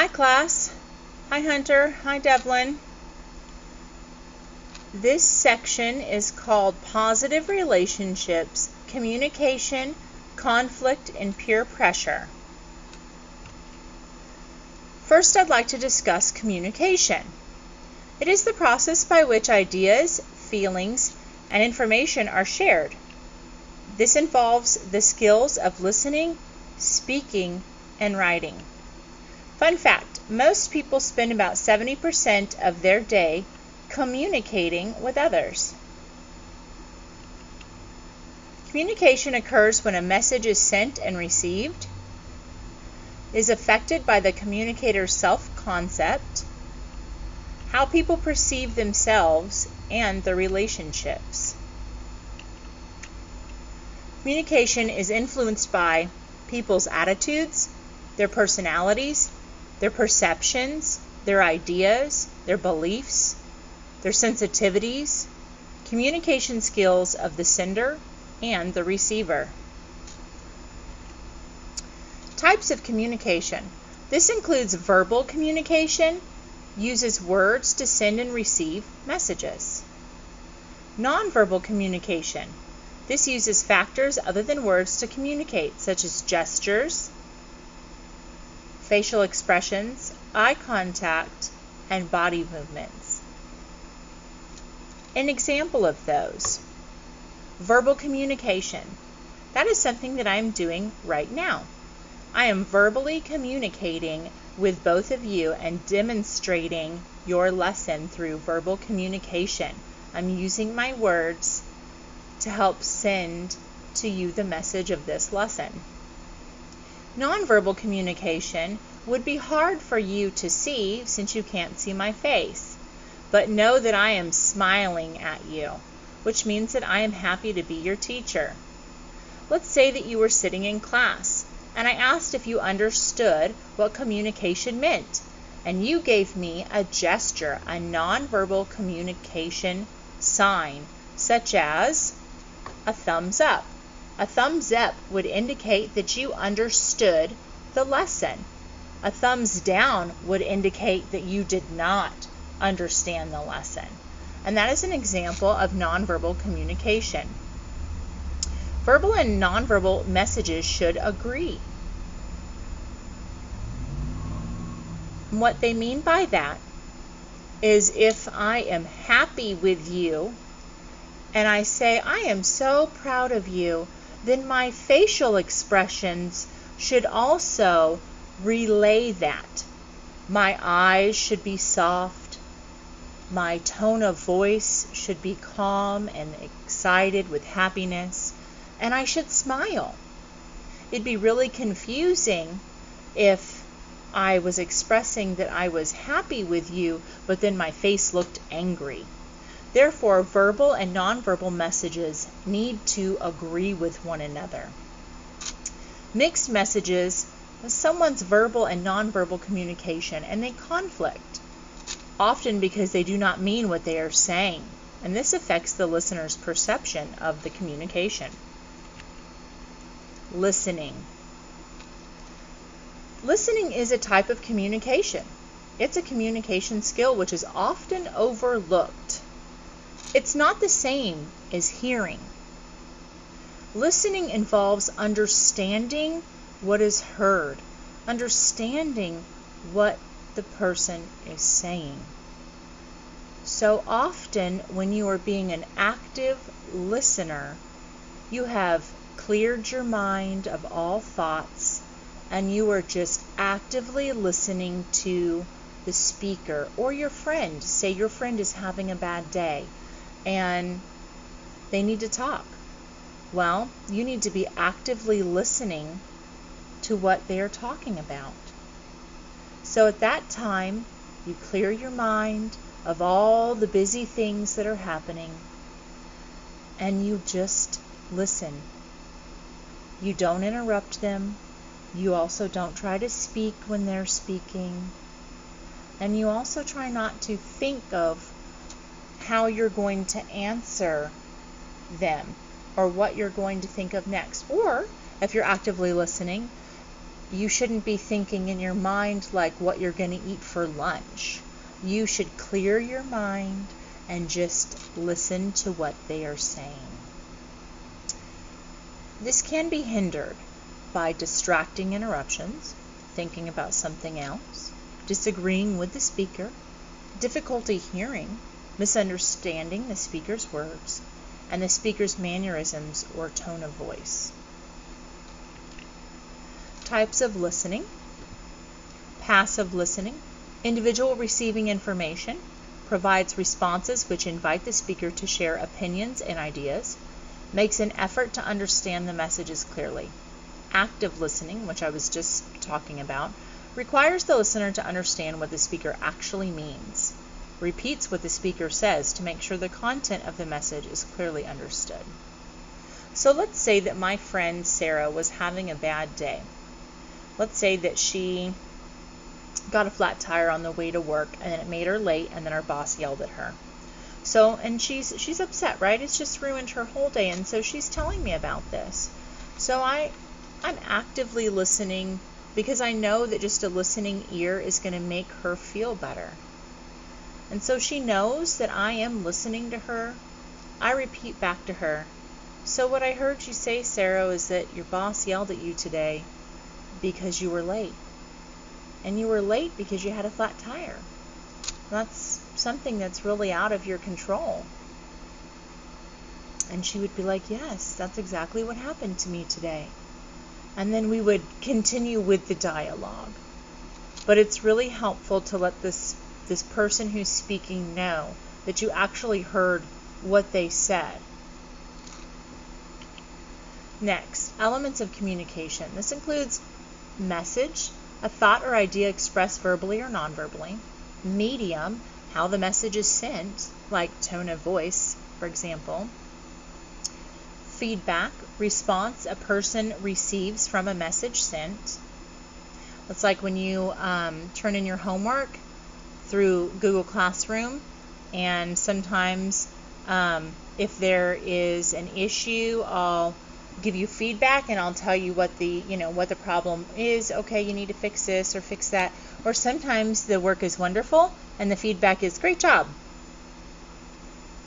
Hi class. Hi Hunter. Hi Devlin. This section is called Positive Relationships, Communication, Conflict, and Peer Pressure. First, I'd like to discuss communication. It is the process by which ideas, feelings, and information are shared. This involves the skills of listening, speaking, and writing. Fun fact, most people spend about 70% of their day communicating with others. Communication occurs when a message is sent and received, is affected by the communicator's self-concept, how people perceive themselves, and the relationships. Communication is influenced by people's attitudes, their personalities, their perceptions, their ideas, their beliefs, their sensitivities, communication skills of the sender and the receiver. Types of communication. This includes verbal communication, uses words to send and receive messages. Nonverbal communication. This uses factors other than words to communicate, such as gestures, facial expressions, eye contact, and body movements. An example of those: verbal communication. That is something that I am doing right now. I am verbally communicating with both of you and demonstrating your lesson through verbal communication. I'm using my words to help send to you the message of this lesson. Nonverbal communication would be hard for you to see since you can't see my face, but know that I am smiling at you, which means that I am happy to be your teacher. Let's say that you were sitting in class and I asked if you understood what communication meant, and you gave me a gesture, a nonverbal communication sign, such as a thumbs up. A thumbs up would indicate that you understood the lesson. A thumbs down would indicate that you did not understand the lesson. And that is an example of nonverbal communication. Verbal and nonverbal messages should agree. And what they mean by that is if I am happy with you and I say, I am so proud of you, then my facial expressions should also relay that. My eyes should be soft. My tone of voice should be calm and excited with happiness, and I should smile. It'd be really confusing if I was expressing that I was happy with you, but then my face looked angry. Therefore, verbal and nonverbal messages need to agree with one another. Mixed messages, someone's verbal and nonverbal communication, and they conflict, often because they do not mean what they are saying, and this affects the listener's perception of the communication. Listening. Listening is a type of communication. It's a communication skill which is often overlooked. It's not the same as hearing. Listening involves understanding what is heard, understanding what the person is saying. So often when you are being an active listener, you have cleared your mind of all thoughts and you are just actively listening to the speaker or your friend. Say your friend is having a bad day and they need to talk. Well, you need to be actively listening to what they are talking about. So at that time, you clear your mind of all the busy things that are happening and you just listen. You don't interrupt them. You also don't try to speak when they're speaking. And you also try not to think of how you're going to answer them or what you're going to think of next. Or if you're actively listening, You shouldn't be thinking in your mind like what you're going to eat for lunch. You should clear your mind and just listen to what they are saying. This can be hindered by distracting interruptions, thinking about something else, disagreeing with the speaker, difficulty hearing, misunderstanding the speaker's words, and the speaker's mannerisms or tone of voice. Types of listening. Passive listening. Individual receiving information, provides responses which invite the speaker to share opinions and ideas, makes an effort to understand the messages clearly. Active listening, which I was just talking about, requires the listener to understand what the speaker actually means, repeats what the speaker says to make sure the content of the message is clearly understood. So let's say that my friend Sarah was having a bad day. Let's say that she got a flat tire on the way to work and then it made her late and then her boss yelled at her. So, and she's upset, right? It's just ruined her whole day, and so she's telling me about this. So I'm actively listening because I know that just a listening ear is going to make her feel better. And so she knows that I am listening to her. I repeat back to her, so what I heard you say, Sarah, is that your boss yelled at you today because you were late. And you were late because you had a flat tire. That's something that's really out of your control. And she would be like, yes, that's exactly what happened to me today. And then we would continue with the dialogue. But it's really helpful to let this person who's speaking know that you actually heard what they said. Next, elements of communication. This includes message, a thought or idea expressed verbally or non-verbally. Medium, how the message is sent, like tone of voice, for example. Feedback, response a person receives from a message sent. It's like when you turn in your homework through Google Classroom, and sometimes if there is an issue, I'll give you feedback and I'll tell you what the problem is. Okay, you need to fix this or fix that. Or sometimes the work is wonderful and the feedback is great job.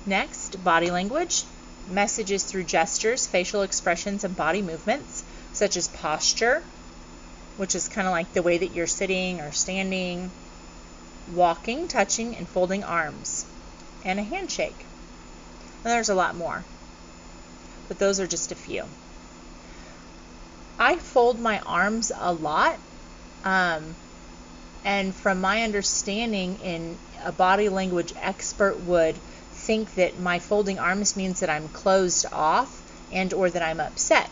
Next, body language. Messages through gestures, facial expressions, and body movements, such as posture, which is kind of like the way that you're sitting or standing, walking, touching, and folding arms, and a handshake. And there's a lot more, but those are just a few. I fold my arms a lot, and from my understanding, a body language expert would think that my folding arms means that I'm closed off and or that I'm upset.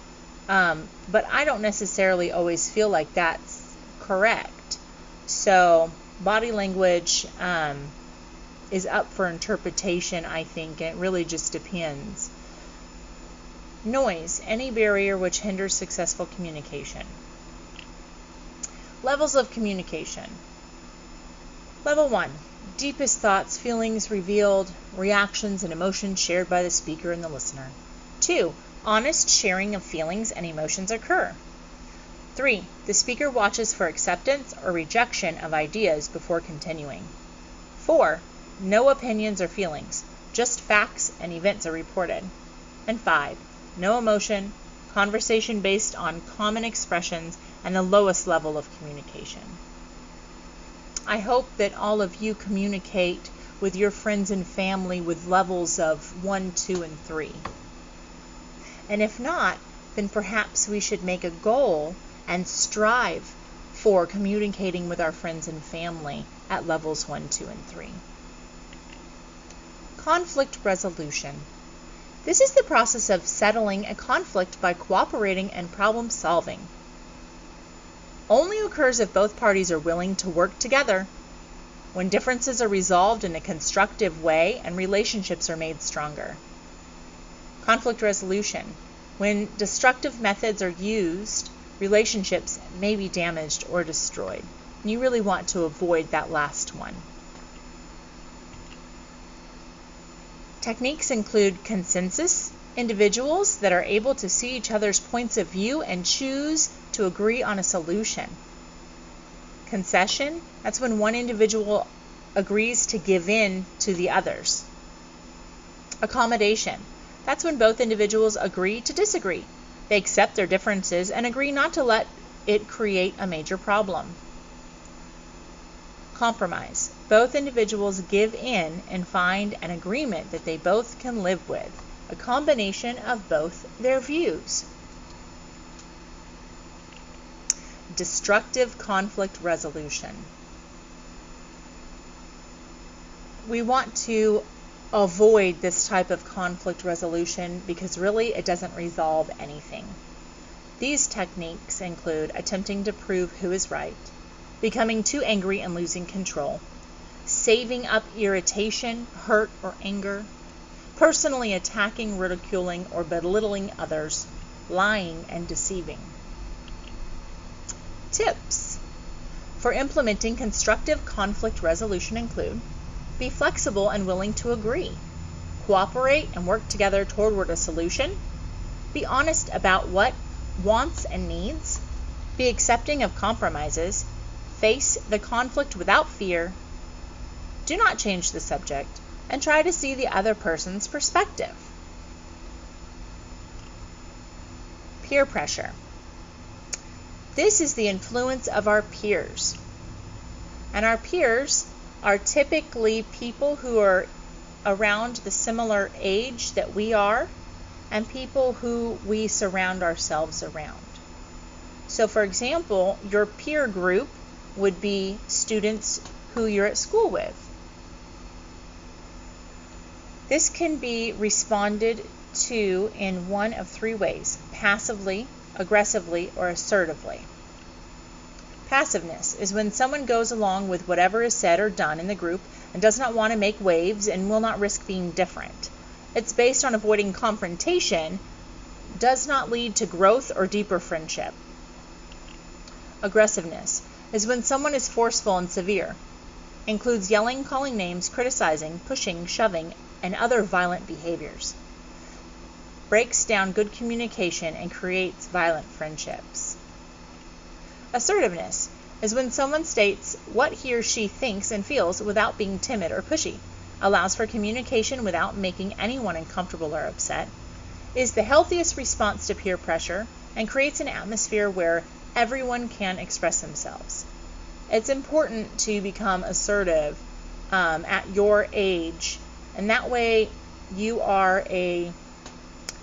But I don't necessarily always feel like that's correct. So body language is up for interpretation, I think, and it really just depends. Noise, any barrier which hinders successful communication. Levels of communication. Level 1. Deepest thoughts, feelings revealed, reactions and emotions shared by the speaker and the listener. 2. Honest sharing of feelings and emotions occur. 3. The speaker watches for acceptance or rejection of ideas before continuing. 4. No opinions or feelings, just facts and events are reported. And 5. No emotion, conversation based on common expressions, and the lowest level of communication. I hope that all of you communicate with your friends and family with levels of 1, 2, and 3. And if not, then perhaps we should make a goal and strive for communicating with our friends and family at levels 1, 2, and 3. Conflict resolution. This is the process of settling a conflict by cooperating and problem solving. Only occurs if both parties are willing to work together, when differences are resolved in a constructive way and relationships are made stronger. Conflict resolution. When destructive methods are used, relationships may be damaged or destroyed. And you really want to avoid that last one. Techniques include consensus, individuals that are able to see each other's points of view and choose to agree on a solution. Concession, that's when one individual agrees to give in to the others. Accommodation, that's when both individuals agree to disagree. They accept their differences and agree not to let it create a major problem. Compromise, both individuals give in and find an agreement that they both can live with, a combination of both their views. Destructive conflict resolution. We want to avoid this type of conflict resolution because really it doesn't resolve anything. These techniques include attempting to prove who is right, becoming too angry and losing control, saving up irritation, hurt, or anger, personally attacking, ridiculing, or belittling others, lying and deceiving. Tips for implementing constructive conflict resolution include: be flexible and willing to agree. Cooperate and work together toward a solution. Be honest about what wants and needs. Be accepting of compromises. Face the conflict without fear. Do not change the subject, and try to see the other person's perspective. Peer pressure. This is the influence of our peers. And our peers are typically people who are around the similar age that we are, and people who we surround ourselves around. So for example, your peer group would be students who you're at school with. This can be responded to in one of three ways: passively, aggressively, or assertively. Passiveness is when someone goes along with whatever is said or done in the group and does not want to make waves and will not risk being different. It's based on avoiding confrontation, does not lead to growth or deeper friendship. Aggressiveness is when someone is forceful and severe. Includes yelling, calling names, criticizing, pushing, shoving, and other violent behaviors. Breaks down good communication and creates violent friendships. Assertiveness is when someone states what he or she thinks and feels without being timid or pushy, allows for communication without making anyone uncomfortable or upset, is the healthiest response to peer pressure, and creates an atmosphere where everyone can express themselves. It's important to become assertive at your age, and that way you are a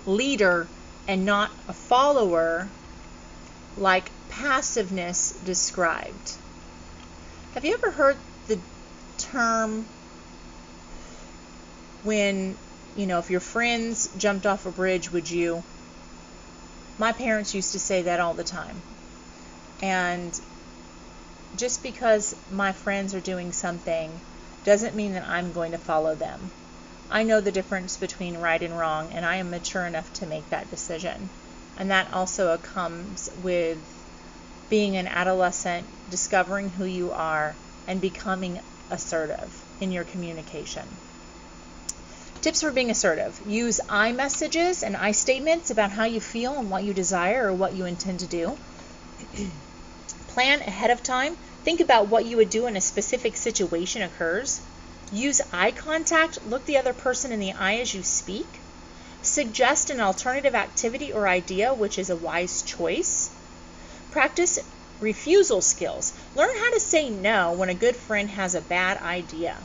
leader and not a follower like passiveness described. Have you ever heard the term when, if your friends jumped off a bridge, would you? My parents used to say that all the time. And just because my friends are doing something doesn't mean that I'm going to follow them. I know the difference between right and wrong, and I am mature enough to make that decision. And that also comes with being an adolescent, discovering who you are, and becoming assertive in your communication. Tips for being assertive. Use I messages and I statements about how you feel and what you desire or what you intend to do. Plan ahead of time. Think about what you would do in a specific situation occurs. Use eye contact. Look the other person in the eye as you speak. Suggest an alternative activity or idea, which is a wise choice. Practice refusal skills. Learn how to say no when a good friend has a bad idea.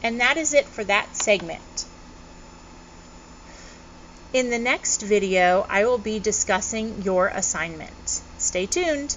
And that is it for that segment. In the next video, I will be discussing your assignment. Stay tuned.